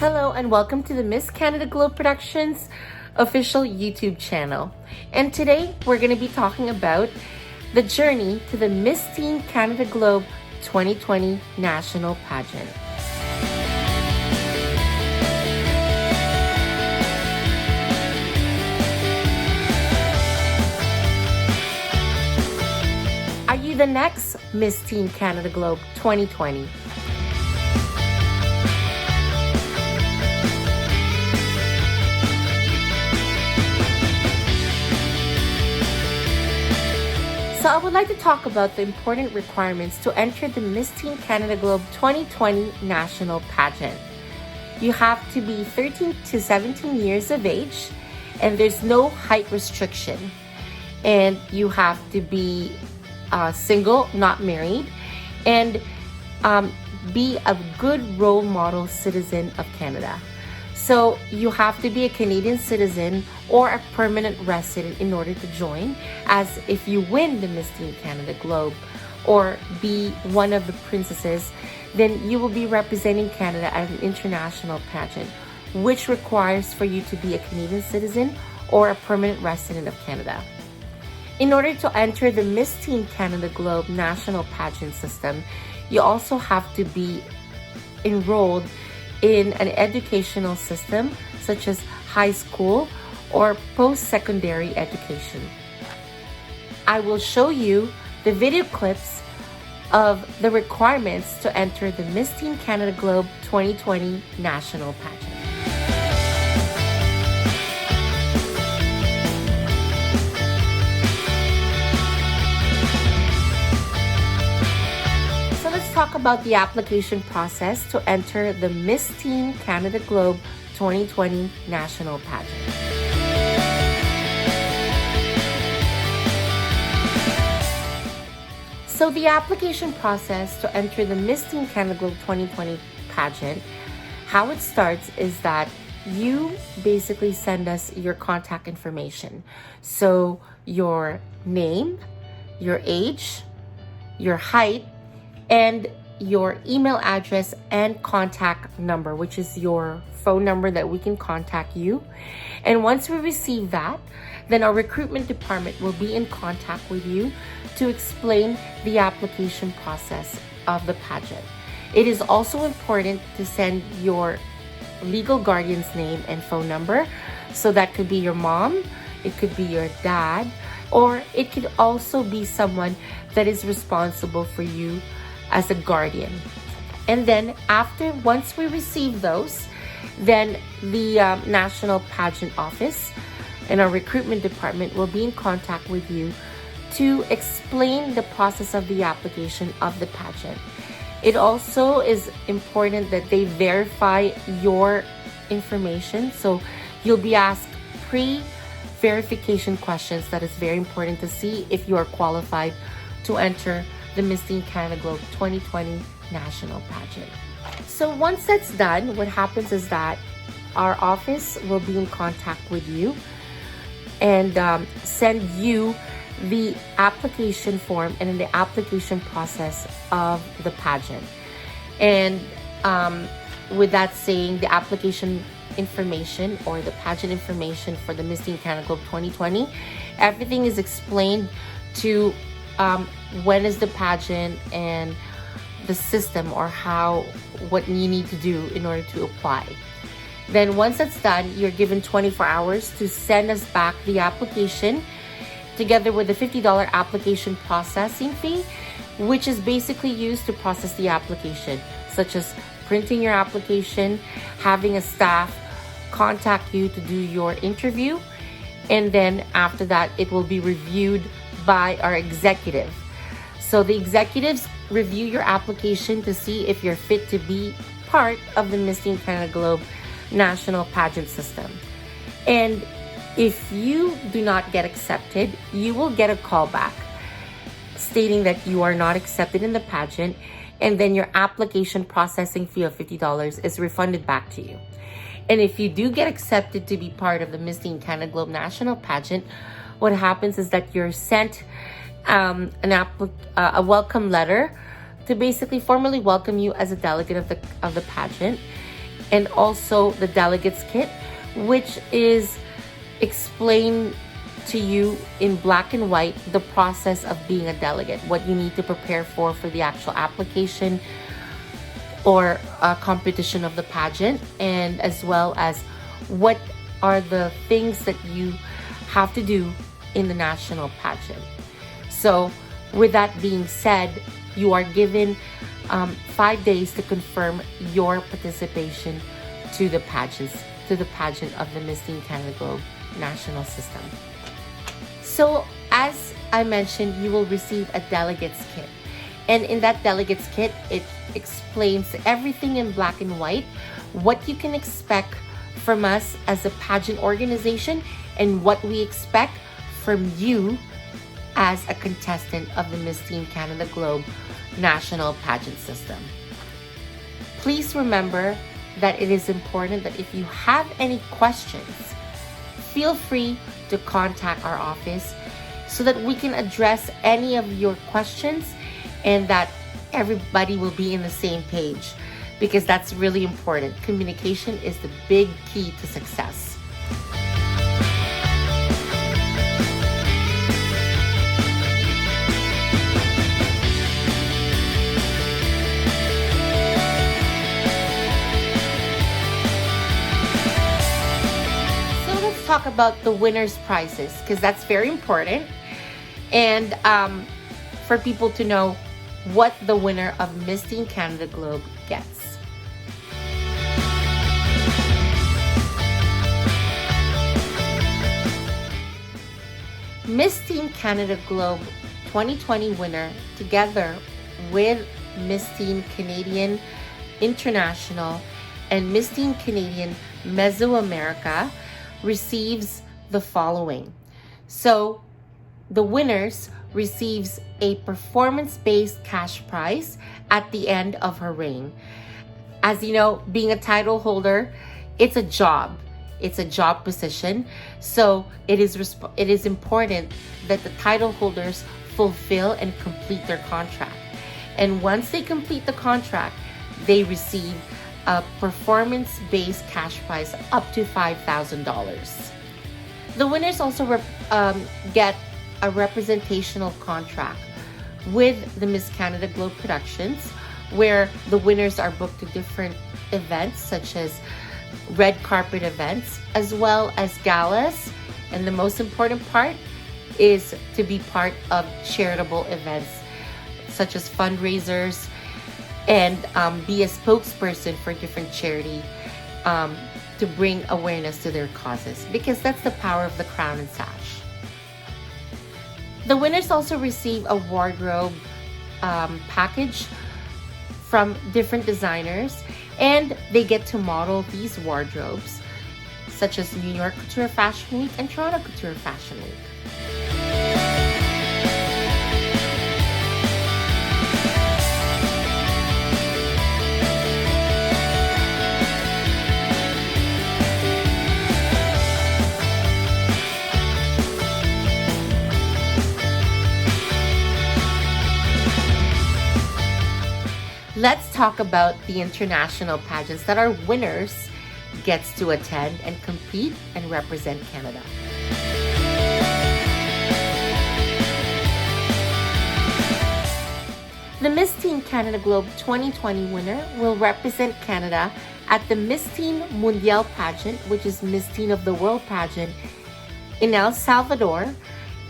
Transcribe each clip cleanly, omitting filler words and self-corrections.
Hello and welcome to the Miss Canada Globe Productions official YouTube channel. And today we're going to be talking about the journey to the Miss Teen Canada Globe 2020 National Pageant. Are you the next Miss Teen Canada Globe 2020? So I would like to talk about the important requirements to enter the Miss Teen Canada Globe 2020 National Pageant. You have to be 13 to 17 years of age, and there's no height restriction. And you have to be single, not married, and be a good role model citizen of Canada. So you have to be a Canadian citizen or a permanent resident in order to join, as if you win the Miss Teen Canada Globe or be one of the princesses, then you will be representing Canada at an international pageant, which requires for you to be a Canadian citizen or a permanent resident of Canada. In order to enter the Miss Teen Canada Globe National Pageant system, you also have to be enrolled in an educational system such as high school or post-secondary education. I will show you the video clips of the requirements to enter the Miss Teen Canada Globe 2020 National Pageant. Talk about the application process to enter the Miss Teen Canada Globe 2020 National Pageant. So the application process to enter the Miss Teen Canada Globe 2020 pageant, how it starts is that you basically send us your contact information. So your name, your age, your height, and your email address and contact number, which is your phone number that we can contact you. And once we receive that, then our recruitment department will be in contact with you to explain the application process of the pageant. It is also important to send your legal guardian's name and phone number. So that could be your mom, it could be your dad, or it could also be someone that is responsible for you as a guardian. And then once we receive those, then the National Pageant Office and our recruitment department will be in contact with you to explain the process of the application of the pageant. It also is important that they verify your information. So you'll be asked pre-verification questions that is very important to see if you are qualified to enter the Miss Teen Canada Globe 2020 National Pageant. So once that's done, what happens is that our office will be in contact with you and send you the application form and the application process of the pageant. And with that saying, the application information or the pageant information for the Miss Teen Canada Globe 2020, everything is explained to when is the pageant and the system or what you need to do in order to apply. Then once that's done, you're given 24 hours to send us back the application together with the $50 application processing fee, which is basically used to process the application, such as printing your application, having a staff contact you to do your interview, and then after that it will be reviewed by our executive. So the executives review your application to see if you're fit to be part of the Miss Teen Canada Globe National Pageant system. And if you do not get accepted, you will get a call back stating that you are not accepted in the pageant, and then your application processing fee of $50 is refunded back to you. And if you do get accepted to be part of the Miss Teen Canada Globe National Pageant, what happens is that you're sent a welcome letter to basically formally welcome you as a delegate of the pageant. and also the delegates kit, which is explained to you in black and white the process of being a delegate, what you need to prepare for the actual application or competition of the pageant, and as well as what are the things that you have to do in the national pageant. So with that being said, you are given 5 days to confirm your participation to the pageant of the Miss Teen Canada Globe national system. So as I mentioned, you will receive a delegates kit. And in that delegates kit, it explains everything in black and white, what you can expect from us as a pageant organization and what we expect from you as a contestant of the Miss Teen Canada Globe national pageant system. Please remember that it is important that if you have any questions, feel free to contact our office so that we can address any of your questions and that everybody will be in the same page, because that's really important. Communication is the big key to success. Talk about the winners' prizes, because that's very important, and for people to know what the winner of Miss Teen Canada Globe gets. Miss Teen Canada Globe 2020 winner, together with Miss Teen Canadian International and Miss Teen Canadian Mesoamerica, receives the following. So the winners receives a performance-based cash prize at the end of her reign. As you know, being a title holder, it's a job. It's a job position. So it is important that the title holders fulfill and complete their contract. And once they complete the contract, they receive a performance-based cash prize up to $5,000. The winners also get a representational contract with the Miss Canada Globe Productions, where the winners are booked to different events such as red carpet events, as well as galas. And the most important part is to be part of charitable events such as fundraisers, and be a spokesperson for different charity to bring awareness to their causes, because that's the power of the crown and sash. The winners also receive a wardrobe package from different designers, and they get to model these wardrobes such as New York Couture Fashion Week and Toronto Couture Fashion Week. Let's talk about the international pageants that our winners gets to attend and compete and represent Canada. The Miss Teen Canada Globe 2020 winner will represent Canada at the Miss Teen Mundial pageant, which is Miss Teen of the World pageant in El Salvador,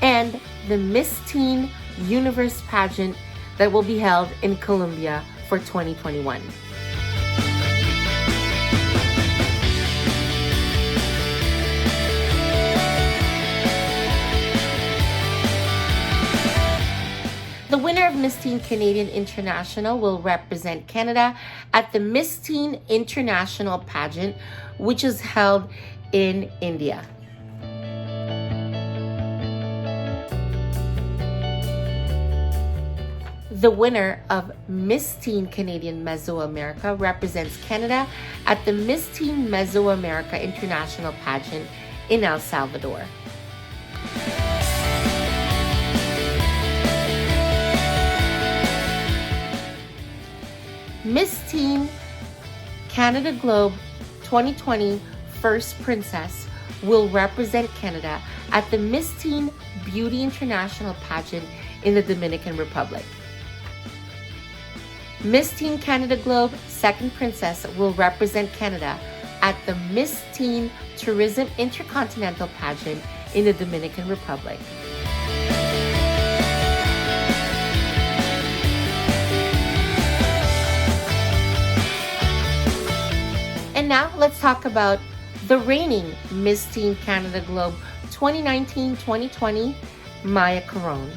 and the Miss Teen Universe pageant that will be held in Colombia for 2021. The winner of Miss Teen Canadian International will represent Canada at the Miss Teen International pageant, which is held in India. The winner of Miss Teen Canadian Mesoamerica represents Canada at the Miss Teen Mesoamerica International pageant in El Salvador. Miss Teen Canada Globe 2020 first princess will represent Canada at the Miss Teen Beauty International pageant in the Dominican Republic. Miss Teen Canada Globe second princess will represent Canada at the Miss Teen Tourism Intercontinental pageant in the Dominican Republic. And now let's talk about the reigning Miss Teen Canada Globe 2019-2020, Maya Caron.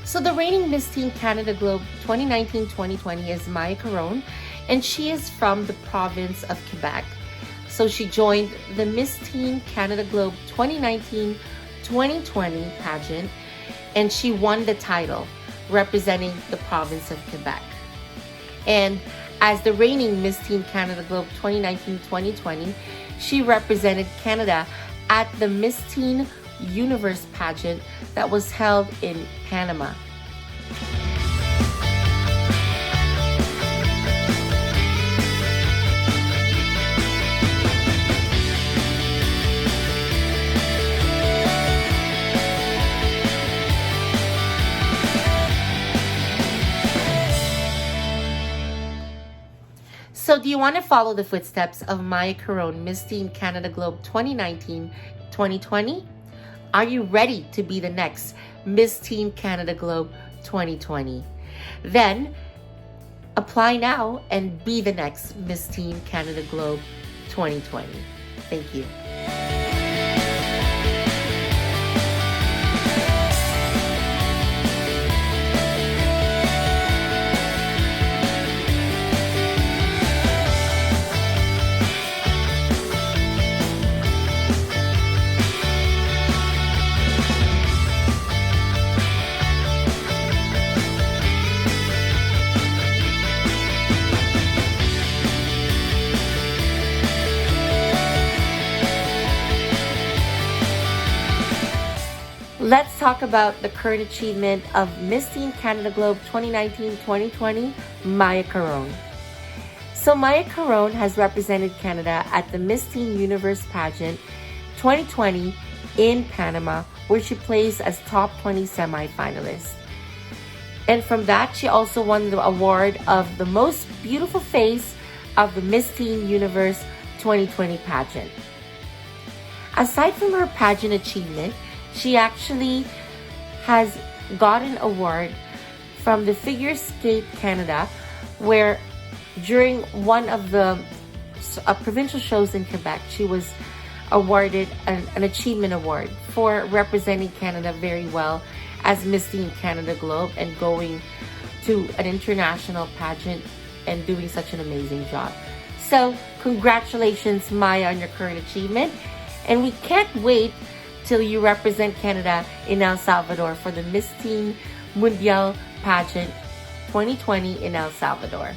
So the reigning Miss Teen Canada Globe 2019-2020 is Maya Caron, and she is from the province of Quebec. So she joined the Miss Teen Canada Globe 2019-2020 pageant, and she won the title representing the province of Quebec. And as the reigning Miss Teen Canada Globe 2019-2020, she represented Canada at the Miss Teen Universe pageant that was held in Panama. So do you want to follow the footsteps of Maya Caron, Miss Teen Canada Globe 2019-2020? Are you ready to be the next Miss Teen Canada Globe 2020? Then apply now and be the next Miss Teen Canada Globe 2020. Thank you. Let's talk about the current achievement of Miss Teen Canada Globe 2019-2020, Maya Caron. So Maya Caron has represented Canada at the Miss Teen Universe pageant 2020 in Panama, where she placed as top 20 semifinalist. And from that, she also won the award of the most beautiful face of the Miss Teen Universe 2020 pageant. Aside from her pageant achievement, she actually has got an award from the Figure Skate Canada, where during one of the provincial shows in Quebec, she was awarded an achievement award for representing Canada very well as Miss Teen Canada Globe and going to an international pageant and doing such an amazing job. So congratulations, Maya, on your current achievement. And we can't wait till you represent Canada in El Salvador for the Miss Teen Mundial pageant 2020 in El Salvador.